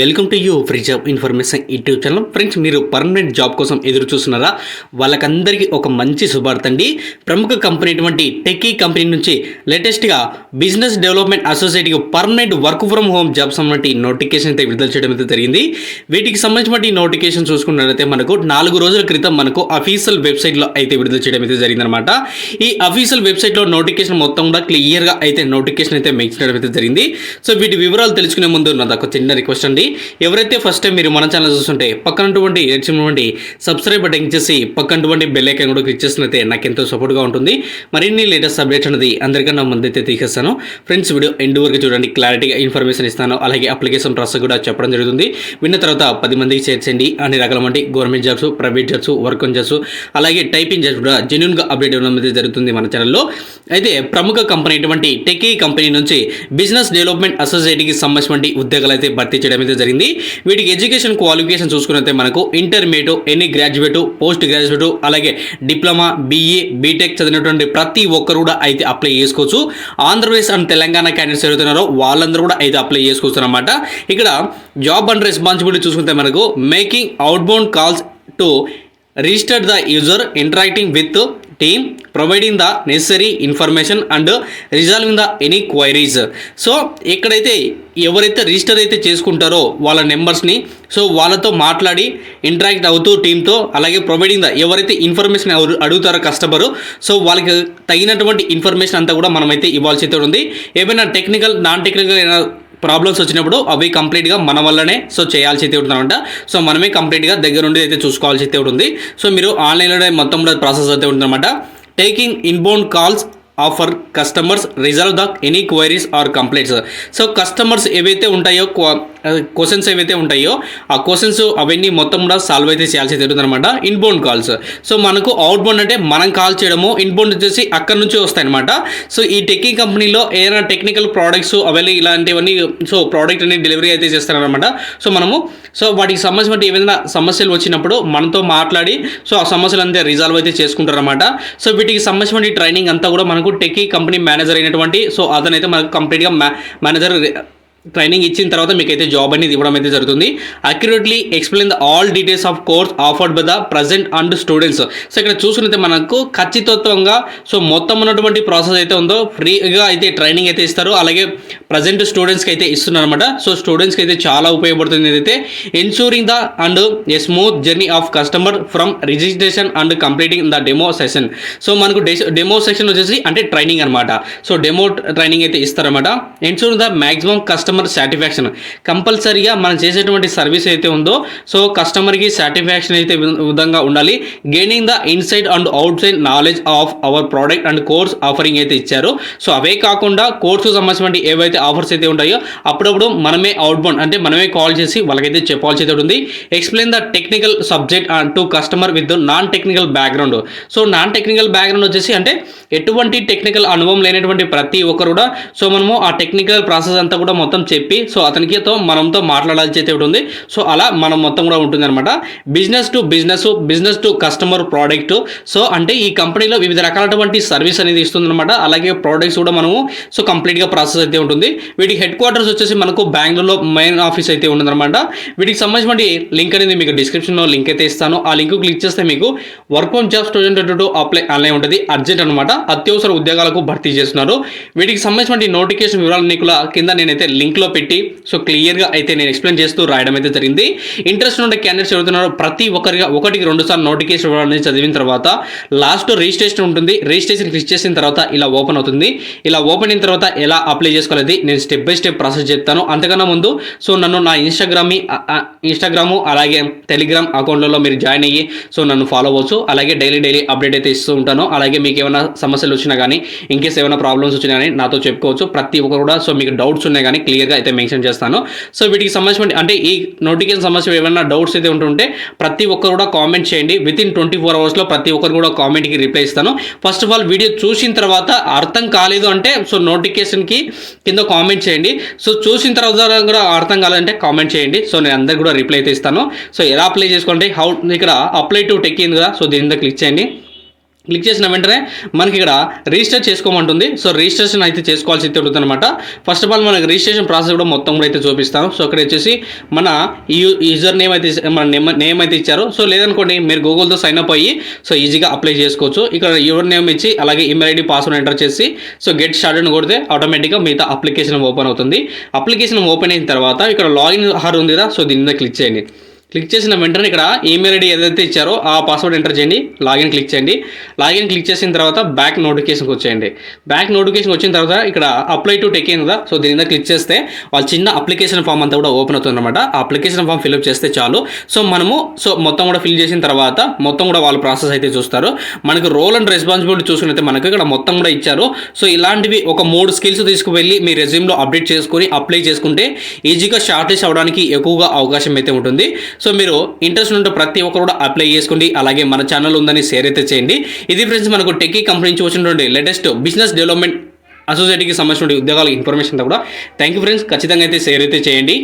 Welcome to you free job information YouTube channel. Friends, మీరు permanent job కోసం ఎదురు చూస్తున్నారా? వాళ్ళకందరికీ ఒక మంచి శుభార్త అండి. ప్రముఖ కంపెనీ అటువంటి టెక్కీ కంపెనీ నుంచి లేటెస్ట్గా బిజినెస్ డెవలప్మెంట్ అసోసియేట్కి permanent work from home jobs అన్నటువంటి నోటిఫికేషన్ అయితే విడుదల చేయడం అయితే జరిగింది. వీటికి సంబంధించిన నోటిఫికేషన్ చూసుకున్నట్లయితే మనకు 4 రోజుల క్రితం మనకు అఫీషియల్ వెబ్సైట్లో అయితే విడుదల చేయడం అయితే జరిగిందనమాట. ఈ అఫీషియల్ వెబ్సైట్లో నోటిఫికేషన్ మొత్తం కూడా క్లియర్గా అయితే నోటిఫికేషన్ అయితే మేక్ చేయడం అయితే జరిగింది. సో వీటి వివరాలు తెలుసుకునే ముందు నాది ఒక చిన్న రిక్వెస్ట్ అండి. ఎవరైతే ఫస్ట్ టైం మీరు మన ఛానల్ చూస్తుంటే పక్కనటువంటి రెచ్చినటువంటి సబ్స్క్రైబ్ బటన్ చేసి పక్కనటువంటి బెల్ ఐకాన్ కూడా క్లిక్ చేసినట్లయితే నాకు ఎంతో సపోర్ట్గా ఉంటుంది. మరిన్ని లేటెస్ట్ అప్డేట్స్ అనేది అందరికన్నా ముందైతే తీసేస్తాను. ఫ్రెండ్స్, వీడియో ఎండ్ వరకు చూడండి, క్లారిటీగా ఇన్ఫర్మేషన్ ఇస్తాను. అలాగే అప్లికేషన్ ప్రాసెస్ కూడా చెప్పడం జరుగుతుంది. విన్న తర్వాత 10 మందికి షేర్ చేయండి. అన్ని రకాలమంటే government jobs, private jobs, work on jobs, అలాగే టైపింగ్ జాబ్స్ కూడా జెన్యూన్గా అప్డేట్ అవ్వడం అనేది జరుగుతుంది మన ఛానల్లో. అయితే ప్రముఖ కంపెనీ అటువంటి టెక్కీ కంపెనీ నుంచి బిజినెస్ డెవలప్మెంట్ అసోసియేట్కి సంబంధించిన ఉద్యోగాలు అయితే భర్తీ చేయడం అయితే జరిగింది. వీటికి ఎడ్యుకేషన్ క్వాలిఫికేషన్ చూసుకున్నట్లయితే మనకు intermediate, any graduate, post graduate, అలాగే డిప్లొమా, బీఏ, బీటెక్ చదివినటువంటి ప్రతి ఒక్కరు కూడా అయితే అప్లై చేసుకోవచ్చు. ఆంధ్రప్రదేశ్ అండ్ తెలంగాణ క్యాండిడేట్స్ ఎవరుతున్నారో వాళ్ళందరూ కూడా అయితే అప్లై చేసుకోవచ్చు అనమాట. ఇక్కడ జాబ్ అండ్ రెస్పాన్సిబిలిటీ చూసుకుంటే మనకు making outbound calls to register the user, interacting with team, providing the necessary information and resolving the any queries. So ఇక్కడైతే ఎవరైతే రిజిస్టర్ అయితే చేసుకుంటారో వాళ్ళ నెంబర్స్ని, సో వాళ్ళతో మాట్లాడి ఇంటరాక్ట్ అవుతూ టీంతో, అలాగే ప్రొవైడింగ్ ద ఎవరైతే ఇన్ఫర్మేషన్ అడుగుతారో కస్టమరు, సో వాళ్ళకి తగినటువంటి ఇన్ఫర్మేషన్ అంతా కూడా మనమైతే ఇవ్వాల్సి అయితే ఉంది. ఏమైనా టెక్నికల్, నాన్ టెక్నికల్ ప్రాబ్లమ్స్ వచ్చినప్పుడు అవి కంప్లీట్గా మన వల్లనే సో చేయాల్సి అయితే ఉంటుందన్నమాట. సో మనమే కంప్లీట్గా దగ్గర నుండి అయితే చూసుకోవాల్సి అయితే ఉంటుంది. సో మీరు ఆన్లైన్లోనే మొత్తం కూడా ప్రాసెస్ అయితే ఉంటుందన్నమాట. Taking inbound calls offer customers, resolve the any queries or complaints. So customers ఏవైతే ఉంటాయో, క్వశ్చన్స్ ఏవైతే ఉంటాయో ఆ క్వశ్చన్స్ అవన్నీ మొత్తం కూడా సాల్వ్ అయితే చేయాల్సి జరుగుతుందన్నమాట. ఇన్బౌండ్ కాల్స్, సో మనకు అవుట్బౌండ్ అంటే మనం కాల్ చేయడము, ఇన్బౌండ్ వచ్చేసి అక్కడి నుంచి వస్తాయన్నమాట. సో ఈ టెక్కీ కంపెనీలో ఏదైనా టెక్నికల్ ప్రోడక్ట్స్ అవన్నీ ఇలాంటివన్నీ సో ప్రోడక్ట్ అనేది డెలివరీ అయితే చేస్తారనమాట. సో వాటికి సంబంధించిన ఏదైనా సమస్యలు వచ్చినప్పుడు మనతో మాట్లాడి సో ఆ సమస్యలు అంతా రిజాల్వ్ అయితే చేసుకుంటారనమాట. సో వీటికి సంబంధించిన ట్రైనింగ్ అంతా కూడా మనకు టెక్కీ కంపెనీ మేనేజర్ అయినటువంటి సో అతనైతే మనకు కంప్లీట్గా మేనేజర్ ట్రైనింగ్ ఇచ్చిన తర్వాత మీకైతే జాబ్ అనేది ఇవ్వడం అయితే జరుగుతుంది. Accurately explain the all details of course offered by the present and students. So ఇక్కడ చూసుకుంటే మనకు ఖచ్చితత్వంగా సో మొత్తం ఉన్నటువంటి ప్రాసెస్ అయితే ఉందో ఫ్రీగా అయితే ట్రైనింగ్ అయితే ఇస్తారు. అలాగే ప్రజెంట్ స్టూడెంట్స్కి అయితే ఇస్తున్నారు అనమాట. సో స్టూడెంట్స్కి అయితే చాలా ఉపయోగపడుతుంది. అయితే ensuring the and a smooth journey of customer from registration and completing the demo session. So మనకు డెమో సెషన్ వచ్చేసి అంటే ట్రైనింగ్ అనమాట. సో డెమో ట్రైనింగ్ అయితే ఇస్తారన్నమాట. Ensuring the maximum customer satisfaction, కంపల్సరీగా మనం చేసేటువంటి సర్వీస్ అయితే ఉందో సో కస్టమర్కి సాటిస్ఫాక్షన్ అయితే విధంగా ఉండాలి. Gaining the inside and out side knowledge of our product and course offering అయితే ఇచ్చారు. సో అవే కాకుండా కోర్సు సంబంధించిన ఏవైతే ఆఫర్స్ అయితే ఉంటాయో అప్పుడప్పుడు మనమే అవుట్బౌండ్ అంటే మనమే కాల్ చేసి వాళ్ళకైతే చెప్పాల్సి అయితే ఉంటుంది. Explain the technical subject to customer with non technical background. So non technical background వచ్చేసి అంటే ఎటువంటి టెక్నికల్ అనుభవం లేనటువంటి ప్రతి ఒక్కరు కూడా సో మనము ఆ టెక్నికల్ ప్రాసెస్ అంతా కూడా మొత్తం చెప్పి సో అతనికితో మనంతో మాట్లాడాల్సి అయితే ఉంటుంది. సో అలా మనం మొత్తం కూడా ఉంటుంది అనమాట. Business to business, business to customer product. So అంటే ఈ కంపెనీలో వివిధ రకాలటువంటి సర్వీస్ అనేది ఇస్తుంది అనమాట. అలాగే ప్రోడక్ట్స్ కూడా మనము సో కంప్లీట్గా ప్రాసెస్ అయితే ఉంటుంది. వీటికి హెడ్ క్వార్టర్స్ వచ్చేసి మనకు బెంగళూరులో మెయిన్ ఆఫీస్ అయితే ఉంటుందన్నమాట. వీటికి సంబంధించిన లింక్ అనేది మీకు డిస్క్రిప్షన్లో లింక్ అయితే ఇస్తాను. ఆ లింక్ క్లిక్ చేస్తే మీకు work on job student apply online ఉంటుంది. అర్జెంట్ అనమాట, అత్యవసర ఉద్యోగాలకు భర్తీ చేస్తున్నారు. వీటికి సంబంధించిన నోటిఫికేషన్ వివరాలు నీకు కింద నేనైతే లింక్లో పెట్టి సో క్లియర్గా అయితే నేను ఎక్స్ప్లెయిన్ చేస్తూ రాయడం అయితే జరిగింది. ఇంట్రెస్ట్ ఉండే క్యాండిడేట్స్ ఎవరుతున్నారో ప్రతి ఒక్కరిగా 1-2 సార్లు నోటిఫికేషన్ అనేది చదివిన తర్వాత లాస్ట్ రిజిస్ట్రేషన్ ఉంటుంది. రిజిస్ట్రేషన్ క్లిక్ చేసిన తర్వాత ఇలా ఓపెన్ అవుతుంది. ఇలా ఓపెన్ అయిన తర్వాత ఎలా అప్లై చేసుకోవాలి నేను స్టెప్ బై స్టెప్ ప్రాసెస్ చెప్తాను. అంతకన్నా ముందు సో నన్ను నా ఇన్స్టాగ్రాము అలాగే టెలిగ్రామ్ అకౌంట్లలో మీరు జాయిన్ అయ్యి సో నన్ను ఫాలో అవ్వచ్చు. అలాగే డైలీ అప్డేట్ అయితే ఇస్తూ ఉంటాను. అలాగే మీకు ఏమైనా సమస్యలు వచ్చినా కానీ ఇన్కేస్ ఏమైనా ప్రాబ్లమ్స్ వచ్చినా కానీ నాతో చెప్పుకోవచ్చు. ప్రతి ఒక్కరు కూడా సో మీకు డౌట్స్ ఉన్నాయి కానీ క్లియర్గా అయితే మెన్షన్ చేస్తాను. సో వీటికి సంబంధించిన అంటే ఈ నోటిఫికేషన్ సంబంధించి ఏమైనా డౌట్స్ అయితే ఉంటుంటే ప్రతి ఒక్కరు కూడా కామెంట్ చేయండి. వితిన్ 24 అవర్స్లో ప్రతి ఒక్కరు కూడా కామెంట్కి రిప్లై ఇస్తాను. ఫస్ట్ ఆఫ్ ఆల్ వీడియో చూసిన తర్వాత అర్థం కాలేదు అంటే సో నోటిఫికేషన్కి కింద కామెంట్ చేయండి. సో చూసిన తర్వాత కూడా అర్థం కాలేదంటే కామెంట్ చేయండి. సో నేను అందరికి కూడా రిప్లై అయితే ఇస్తాను. సో ఎలా అప్లై చేసుకోండి, ఇక్కడ అప్లై టు టెక్ ఉంది కదా, సో దీని మీద క్లిక్ చేయండి. క్లిక్ చేసిన వెంటనే మనకి ఇక్కడ రిజిస్టర్ చేసుకోమంటుంది. సో రిజిస్ట్రేషన్ అయితే చేసుకోవాల్సి అయితే ఉంటుంది అనమాట. ఫస్ట్ ఆఫ్ ఆల్ మనకి రిజిస్ట్రేషన్ ప్రాసెస్ కూడా మొత్తం కూడా అయితే చూపిస్తాను. సో అక్కడ వచ్చేసి మన యూజర్ నేమ్ అయితే మన నేమ్ అయితే ఇచ్చారు. సో లేదనుకోండి మీరు గూగుల్తో సైన్ అప్ అయ్యి సో ఈజీగా అప్లై చేసుకోవచ్చు. ఇక్కడ యువర్ నేమ్ ఇచ్చి అలాగే ఈమెయిల్ ఐడి పాస్వర్డ్ ఎంటర్ చేసి సో గెట్ స్టార్టెడ్ కొడితే ఆటోమేటిక్గా మిగతా అప్లికేషన్ ఓపెన్ అవుతుంది. అప్లికేషన్ ఓపెన్ అయిన తర్వాత ఇక్కడ లాగిన్ హార్ ఉంది కదా, సో దీని మీద క్లిక్ చేయండి. క్లిక్ చేసిన వెంటనే ఇక్కడ ఈమెయిల్ ఐడి ఏదైతే ఇచ్చారో ఆ పాస్వర్డ్ ఎంటర్ చేయండి. లాగిన్ క్లిక్ చేయండి. లాగిన్ క్లిక్ చేసిన తర్వాత బ్యాక్ నోటిఫికేషన్కి వచ్చేయండి. బ్యాక్ నోటిఫికేషన్ వచ్చిన తర్వాత ఇక్కడ అప్లై టు టెక్ కదా, సో దీని మీద క్లిక్ చేస్తే వాళ్ళ చిన్న అప్లికేషన్ ఫామ్ అంతా కూడా ఓపెన్ అవుతుంది అనమాట. ఆ అప్లికేషన్ ఫామ్ ఫిల్అప్ చేస్తే చాలు. సో మనము మొత్తం కూడా ఫిల్ చేసిన తర్వాత మొత్తం కూడా వాళ్ళు ప్రాసెస్ అయితే చూస్తారు. మనకు రోల్ అండ్ రెస్పాన్సిబిలిటీ చూసుకున్నైతే మనకు ఇక్కడ మొత్తం కూడా ఇచ్చారు. సో ఇలాంటివి ఒక 3 స్కిల్స్ తీసుకువెళ్ళి మీ రెజ్యూమ్లో అప్డేట్ చేసుకొని అప్లై చేసుకుంటే ఈజీగా షార్ట్ లిస్ట్ అవడానికి ఎక్కువగా అవకాశం అయితే ఉంటుంది. సో మీరు ఇంట్రెస్ట్ ఉంటే ప్రతి ఒక్కరు కూడా అప్లై చేసుకోండి. అలాగే మన ఛానల్ ఉందని షేర్ అయితే చేయండి. ఇది ఫ్రెండ్స్ మనకు టెక్కీ కంపెనీ నుంచి వచ్చినటువంటి లేటెస్ట్ బిజినెస్ డెవలప్మెంట్ అసోసియేట్కి సంబంధించిన ఉద్యోగాల ఇన్ఫర్మేషన్ కూడా. థ్యాంక్ యూ ఫ్రెండ్స్, ఖచ్చితంగా అయితే షేర్ అయితే చేయండి.